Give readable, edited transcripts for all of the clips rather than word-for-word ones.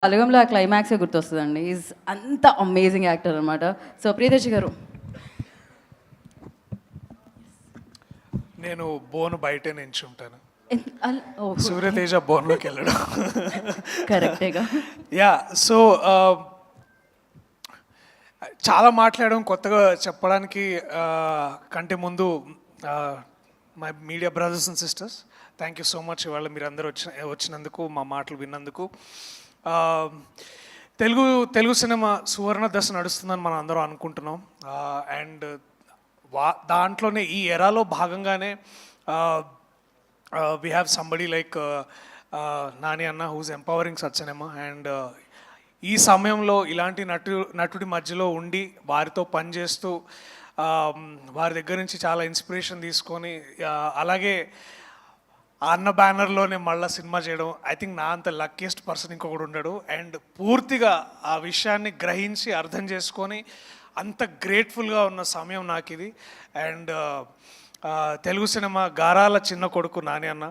బలగంలో ఆ క్లైమాక్సే గుర్తొస్తుందండి. ఈజ్ అంత amazing actor అనమాట. సో ప్రియదర్శి గారు. నేను బోన్ బయటే నించుంటాను. ఓహ్! సూర్యతేజ బోన్లోకి వెళ్ళడం. కరెక్టేగా. యా సో చాలా మాట్లాడడం కొత్తగా చెప్పడానికి కంటే ముందు my media brothers and sisters, thank you so much ఇవాళ మీరు అందరూ వచ్చినందుకు, మా మాటలు విన్నందుకు. తెలుగు సినిమా సువర్ణ దశ నడుస్తుందని మనం అందరం అనుకుంటున్నాం. అండ్ దాంట్లోనే ఈ ఎరాలో భాగంగానే we have somebody like Nani అన్న whose empowering such cinema. And ఈ సమయంలో ఇలాంటి నటుడి మధ్యలో ఉండి వారితో పనిచేస్తూ వారి దగ్గర నుంచి చాలా ఇన్స్పిరేషన్ తీసుకొని అలాగే అన్న బ్యానర్లోనే మళ్ళీ సినిమా చేయడం, ఐ థింక్ నా అంత లక్కీయెస్ట్ పర్సన్ ఇంకొకడు ఉండడు. అండ్ పూర్తిగా ఆ విషయాన్ని గ్రహించి అర్థం చేసుకొని అంత గ్రేట్ఫుల్గా ఉన్న సమయం నాకు ఇది. అండ్ తెలుగు సినిమా గారాల చిన్న కొడుకు నాని అన్న.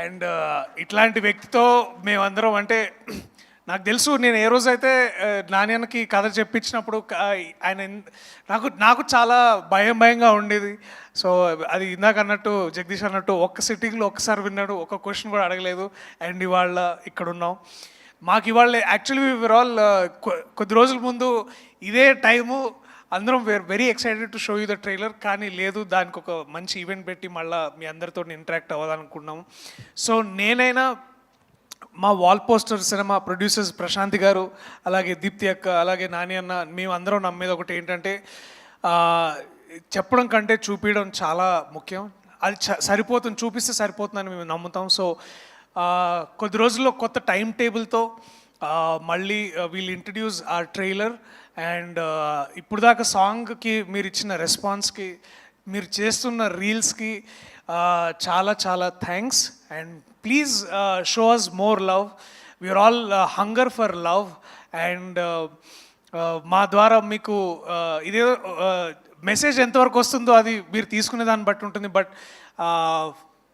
అండ్ ఇట్లాంటి వ్యక్తితో మేమందరం, అంటే నాకు తెలుసు, నేను ఏ రోజైతే నాని అన్నకి కథ చెప్పించినప్పుడు ఆయన నాకు చాలా భయంగా ఉండేది. సో అది ఇందాక అన్నట్టు జగదీష్ అన్నట్టు ఒక్క సిట్టింగ్లో ఒక్కసారి విన్నాడు, ఒక్క క్వశ్చన్ కూడా అడగలేదు. అండ్ ఇవాళ ఇక్కడ ఉన్నాం. మాకు ఇవాళ యాక్చువల్లీ వీఆర్ ఆల్ కొద్ది రోజుల ముందు ఇదే టైము అందరం we're very excited to show you the trailer, కానీ లేదు, దానికి ఒక మంచి ఈవెంట్ పెట్టి మళ్ళీ మీ అందరితో ఇంటరాక్ట్ అవ్వాలనుకున్నాము. సో నేనైనా మా Wall Poster Cinema producers Prashanti garu, అలాగే దీప్తి అక్క, అలాగే నాని అన్న, మేము అందరం నమ్మేది ఒకటి ఏంటంటే చెప్పడం కంటే చూపించడం చాలా ముఖ్యం. అది సరిపోతుంది, చూపిస్తే సరిపోతుందని మేము నమ్ముతాం. సో కొద్ది రోజుల్లో కొత్త టైం టేబుల్తో మళ్ళీ వీల్ ఇంట్రడ్యూస్ ఆ ట్రైలర్. అండ్ ఇప్పుడు దాకా సాంగ్కి మీరు ఇచ్చిన రెస్పాన్స్కి, మీరు చేస్తున్న రీల్స్కి చాలా చాలా thanks. And please show us more love. We're all hunger for love. And మా ద్వారా మీకు ఇదే మెసేజ్ ఎంతవరకు వస్తుందో అది మీరు తీసుకునే దాన్ని బట్టి ఉంటుంది. But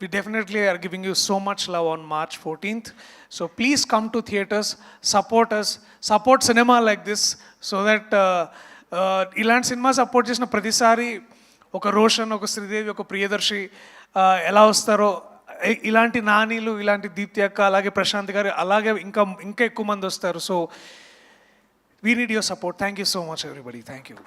we definitely are giving you so much love on March 14th. So please come to theaters, support us, support cinema like this, so that ilanti cinema support chesina pratisari oka Roshan, oka Sridevi, oka Priyadarshin ela vastaro, ilanti naanilu, ilanti Deepthi akka, alage Prashanth garu, alage inka ekku mandi vastaru. So we need your support. Thank you so much everybody. Thank you.